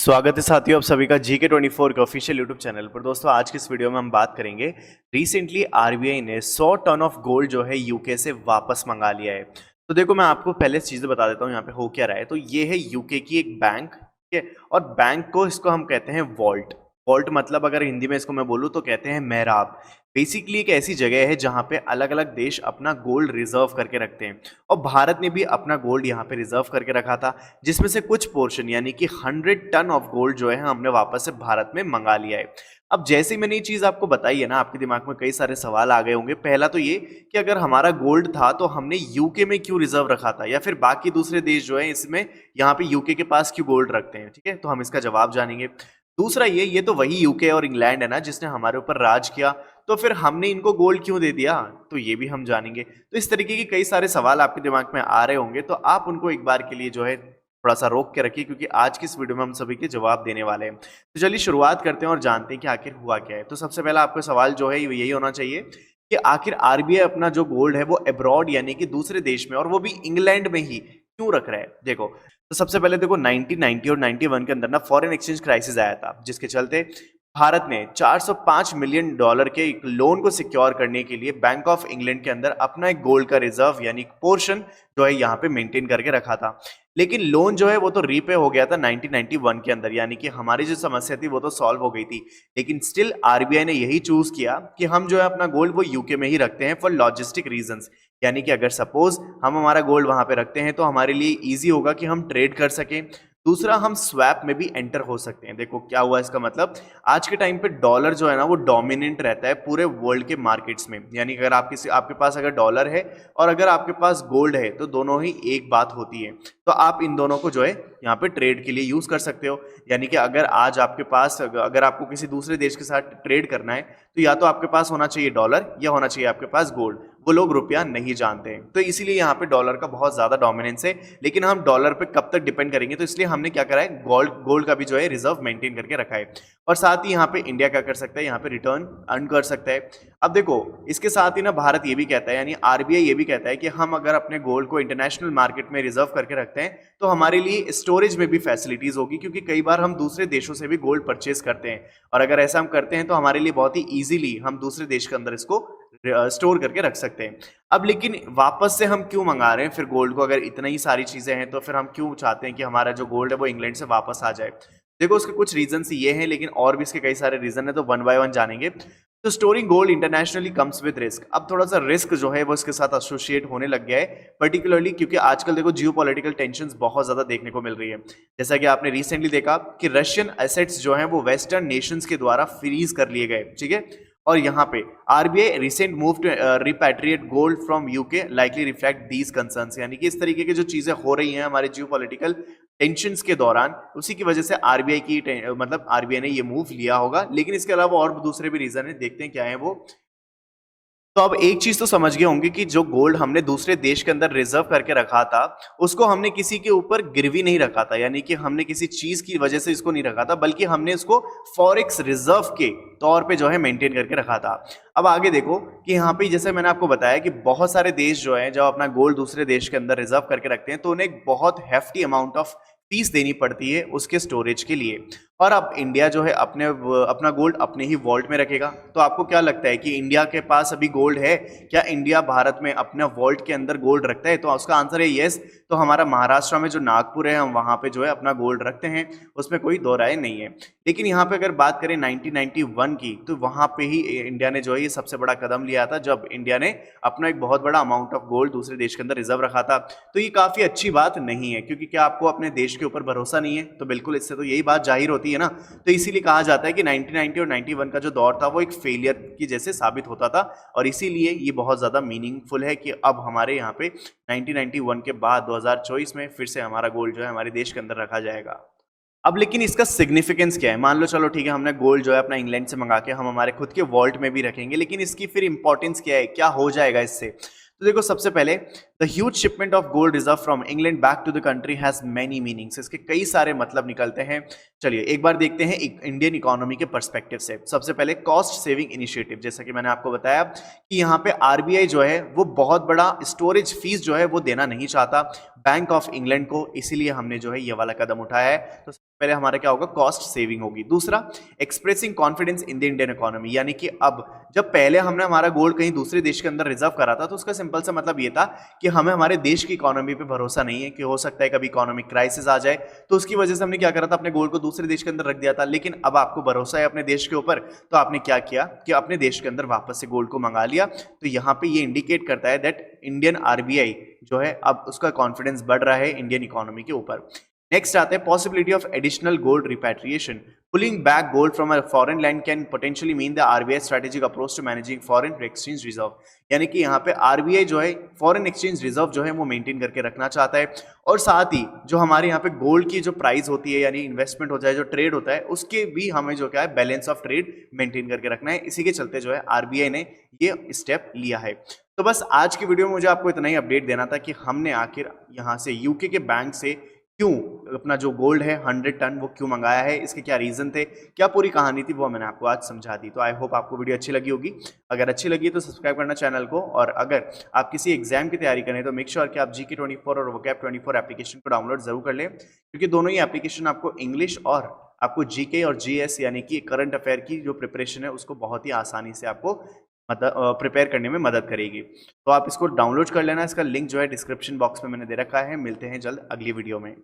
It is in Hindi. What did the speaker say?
स्वागत है साथियों, आप सभी का GK24 के ऑफिशियल यूट्यूब चैनल पर। दोस्तों आज की इस वीडियो में हम बात करेंगे, रिसेंटली आरबीआई ने 100 टन ऑफ गोल्ड जो है यूके से वापस मंगा लिया है। तो देखो मैं आपको पहले चीज़ें बता देता हूँ यहाँ पे हो क्या रहा है। तो ये है यूके की एक बैंक, ठीक है, और बैंक को इसको हम कहते हैं वॉल्ट। वॉल्ट मतलब अगर हिंदी में इसको मैं बोलूँ तो कहते हैं मेहराब। बेसिकली एक ऐसी जगह है जहाँ पे अलग अलग देश अपना गोल्ड रिजर्व करके रखते हैं, और भारत ने भी अपना गोल्ड यहाँ पे रिजर्व करके रखा था, जिसमें से कुछ पोर्शन यानी कि 100 टन ऑफ गोल्ड जो है हमने वापस से भारत में मंगा लिया है। अब जैसे ही मैंने ये चीज़ आपको बताई है ना, आपके दिमाग में कई सारे सवाल आ गए होंगे। पहला तो ये कि अगर हमारा गोल्ड था तो हमने यूके में क्यों रिजर्व रखा था, या फिर बाकी दूसरे देश जो है इसमें यहाँ पे यूके के पास क्यों गोल्ड रखते हैं, ठीक है, तो हम इसका जवाब जानेंगे। दूसरा ये तो वही यूके और इंग्लैंड है ना जिसने हमारे ऊपर राज किया, तो फिर हमने इनको गोल्ड क्यों दे दिया, तो ये भी हम जानेंगे। तो इस तरीके के कई सारे सवाल आपके दिमाग में आ रहे होंगे, तो आप उनको एक बार के लिए जो है थोड़ा सा रोक के रखिए, क्योंकि आज की इस वीडियो में हम सभी के जवाब देने वाले हैं। तो चलिए शुरुआत करते हैं और जानते हैं कि आखिर हुआ क्या है। तो सबसे पहला आपका सवाल जो है यही होना चाहिए कि आखिर आरबीआई अपना जो गोल्ड है वो अब्रॉड यानी कि दूसरे देश में, और वो भी इंग्लैंड में ही क्यों रख रहा है। देखो तो सबसे पहले देखो 1990 और 91 के अंदर ना फॉरेन एक्सचेंज क्राइसिस आया था, जिसके चलते भारत ने 405 मिलियन डॉलर के एक लोन को सिक्योर करने के लिए बैंक ऑफ इंग्लैंड के अंदर अपना एक गोल्ड का रिजर्व यानी पोर्शन जो है यहाँ पे मेंटेन करके रखा था। लेकिन लोन जो है वो तो रीपे हो गया था 1991 के अंदर, यानी कि हमारी जो समस्या थी वो तो सॉल्व हो गई थी। लेकिन स्टिल आरबीआई ने यही चूज किया कि हम जो है अपना गोल्ड वो यूके में ही रखते हैं फॉर लॉजिस्टिक रीजंस। यानी कि अगर सपोज हम हमारा गोल्ड वहां पे रखते हैं तो हमारे लिए इजी होगा कि हम ट्रेड कर सकें। दूसरा, हम स्वैप में भी एंटर हो सकते हैं। देखो क्या हुआ इसका मतलब, आज के टाइम पे डॉलर जो है ना वो डोमिनेंट रहता है पूरे वर्ल्ड के मार्केट्स में। यानी अगर आपके पास अगर डॉलर है और अगर आपके पास गोल्ड है तो दोनों ही एक बात होती है। तो आप इन दोनों को जो है यहाँ पे ट्रेड के लिए यूज कर सकते हो। यानी कि अगर आज आपके पास अगर आपको किसी दूसरे देश के साथ ट्रेड करना है तो या तो आपके पास होना चाहिए डॉलर या होना चाहिए आपके पास गोल्ड। वो लोग रुपया नहीं जानते हैं, तो इसीलिए यहाँ पे डॉलर का बहुत ज्यादा डोमिनेंस है। लेकिन हम डॉलर पे कब तक डिपेंड करेंगे, तो इसलिए हमने क्या करा है, गोल्ड का भी जो है रिजर्व मेंटेन करके रखा है। और साथ ही यहाँ पे इंडिया क्या कर सकता है, यहाँ पे रिटर्न अर्न कर सकता है। अब देखो इसके साथ ही ना भारत ये भी कहता है, यानी आरबीआई ये भी कहता है कि हम अगर अपने गोल्ड को इंटरनेशनल मार्केट में रिजर्व करके रखते हैं तो हमारे लिए स्टोरेज में भी फैसिलिटीज होगी, क्योंकि कई बार हम दूसरे देशों से भी गोल्ड परचेज करते हैं, और अगर ऐसा हम करते हैं तो हमारे लिए बहुत ही इजीली हम दूसरे देश के अंदर इसको स्टोर करके रख सकते हैं। अब लेकिन वापस से हम क्यों मंगा रहे हैं फिर गोल्ड को, अगर इतना ही सारी चीजें हैं तो फिर हम क्यों चाहते हैं कि हमारा जो गोल्ड है वो इंग्लैंड से वापस आ जाए। देखो उसके कुछ रीजन ये हैं, लेकिन और भी इसके कई सारे रीजन है, तो वन बाय वन जानेंगे। तो storing gold internationally comes with risk. अब थोड़ा सा रिस्क जो है वो इसके साथ एसोसिएट होने लग गया है, पर्टिकुलरली क्योंकि आजकल देखो जियोपॉलिटिकल टेंशंस बहुत ज्यादा देखने को मिल रही है। जैसा कि आपने रिसेंटली देखा कि रशियन एसेट्स जो है वो वेस्टर्न नेशंस के द्वारा फ्रीज कर लिए गए, ठीक है। और यहाँ पे RBI recent move to repatriate gold from UK likely reflect these concerns. यानी कि इस तरीके की जो चीजें हो रही हैं हमारे जियोपॉलिटिकल टेंशंस के दौरान, उसी की वजह से आरबीआई की मतलब आरबीआई ने ये मूव लिया होगा। लेकिन इसके अलावा और दूसरे भी रीजन है, देखते हैं क्या है वो। तो अब एक चीज तो समझ गए होंगे कि जो गोल्ड हमने दूसरे देश के अंदर रिजर्व करके रखा था उसको हमने किसी के ऊपर गिरवी नहीं रखा था, यानी कि हमने किसी चीज की वजह से इसको नहीं रखा था, बल्कि हमने इसको फॉरेक्स रिजर्व के तौर पे जो है मेंटेन करके रखा था। अब आगे देखो कि यहाँ पे जैसे मैंने आपको बताया कि बहुत सारे देश जो है जब अपना गोल्ड दूसरे देश के अंदर रिजर्व करके रखते हैं तो उन्हें एक बहुत हेफ्टी अमाउंट ऑफ फीस देनी पड़ती है उसके स्टोरेज के लिए। और अब इंडिया जो है अपना गोल्ड अपने ही वॉल्ट में रखेगा। तो आपको क्या लगता है कि इंडिया के पास अभी गोल्ड है? क्या इंडिया भारत में अपना वॉल्ट के अंदर गोल्ड रखता है? तो उसका आंसर है यस। तो हमारा महाराष्ट्र में जो नागपुर है हम वहां पे जो है अपना गोल्ड रखते हैं, उसमें कोई दो राय नहीं है। लेकिन यहाँ पे अगर बात करें 1991 की, तो वहां पे ही इंडिया ने जो है ये सबसे बड़ा कदम लिया था, जब इंडिया ने अपना एक बहुत बड़ा अमाउंट ऑफ गोल्ड दूसरे देश के अंदर रिजर्व रखा था। तो ये काफी अच्छी बात नहीं है, क्योंकि क्या आपको अपने देश के ऊपर भरोसा नहीं है? तो बिल्कुल इससे तो यही बात जाहिर होती है ना। तो इसीलिए कहा जाता है कि 1990 और 91 का जो दौर था वो एक फेलियर की जैसे साबित होता था, और इसीलिए ये बहुत ज्यादा मीनिंगफुल है कि अब हमारे यहाँ पे 1991 के बाद 2024 में फिर से हमारा गोल्ड जो है हमारे देश के अंदर रखा जाएगा। अब लेकिन इसका सिग्निफिकेंस क्या है? मान लो चलो ठीक है, हमने गोल्ड जो है अपना इंग्लैंड से मंगा के हम हमारे खुद के वॉल्ट में भी रखेंगे, लेकिन इसकी फिर इंपॉर्टेंस क्या है, क्या हो जाएगा इससे? तो देखो सबसे पहले the huge shipment of gold reserve from England back to the country has many meanings. इसके कई सारे मतलब निकलते हैं। चलिए एक बार देखते हैं इंडियन इकोनॉमी के पर्सपेक्टिव से। सबसे पहले कॉस्ट सेविंग इनिशिएटिव, जैसा कि मैंने आपको बताया कि यहाँ पे आरबीआई जो है वो बहुत बड़ा स्टोरेज फीस जो है वो देना नहीं चाहता बैंक ऑफ इंग्लैंड को, इसीलिए हमने जो है ये वाला कदम उठाया है। तो पहले हमारा क्या होगा, कॉस्ट सेविंग होगी। दूसरा, expressing confidence in the Indian economy, यानी कि अब जब पहले हमने हमारा गोल्ड कहीं दूसरे देश के अंदर रिजर्व करा था तो उसका सिंपल सा मतलब ये था कि हमें हमारे देश की इकोनॉमी पे भरोसा नहीं है, कि हो सकता है कभी इकोनॉमिक क्राइसिस आ जाए, तो उसकी वजह से हमने क्या करा था, अपने गोल्ड को दूसरे देश के अंदर रख दिया था। लेकिन अब आपको भरोसा है अपने देश के ऊपर, तो आपने क्या किया कि अपने देश के अंदर वापस से गोल्ड को मंगा लिया। तो यहाँ पे ये इंडिकेट करता है दैट इंडियन आरबीआई जो है अब उसका कॉन्फिडेंस बढ़ रहा है इंडियन इकोनॉमी के ऊपर। नेक्स्ट आते हैं possibility of additional gold repatriation. Pulling back gold from a foreign land can potentially mean the RBI strategic approach to managing foreign exchange reserve, यानी कि यहाँ पे आरबीआई जो है फॉरेन एक्सचेंज रिजर्व जो है वो मेंटेन करके रखना चाहता है, और साथ ही जो हमारे यहाँ पे गोल्ड की जो प्राइस होती है, यानी इन्वेस्टमेंट होता है, जो ट्रेड होता है, उसके भी हमें जो क्या है बैलेंस ऑफ ट्रेड मेंटेन करके रखना है। इसी के चलते जो है आरबीआई ने ये स्टेप लिया है। तो बस आज की वीडियो में मुझे आपको इतना ही अपडेट देना था कि हमने आखिर यहाँ से यूके के बैंक से क्यों अपना जो गोल्ड है 100 टन वो क्यों मंगाया है, इसके क्या रीजन थे, क्या पूरी कहानी थी, वो मैंने आपको आज समझा दी। तो आई होप आपको वीडियो अच्छी लगी होगी। अगर अच्छी लगी तो सब्सक्राइब करना चैनल को, और अगर आप किसी एग्जाम की तैयारी करें तो मेक श्योर कि आप GK24 और vocab24 एप्लीकेशन को डाउनलोड जरूर कर लें, क्योंकि दोनों ही एप्लीकेशन आपको इंग्लिश और आपको जीके और जीएस यानी कि करंट अफेयर की जो प्रिपरेशन है उसको बहुत ही आसानी से आपको प्रिपेयर करने में मदद करेगी। तो आप इसको डाउनलोड कर लेना, इसका लिंक जो है डिस्क्रिप्शन बॉक्स में मैंने दे रखा है। मिलते हैं जल्द अगली वीडियो में।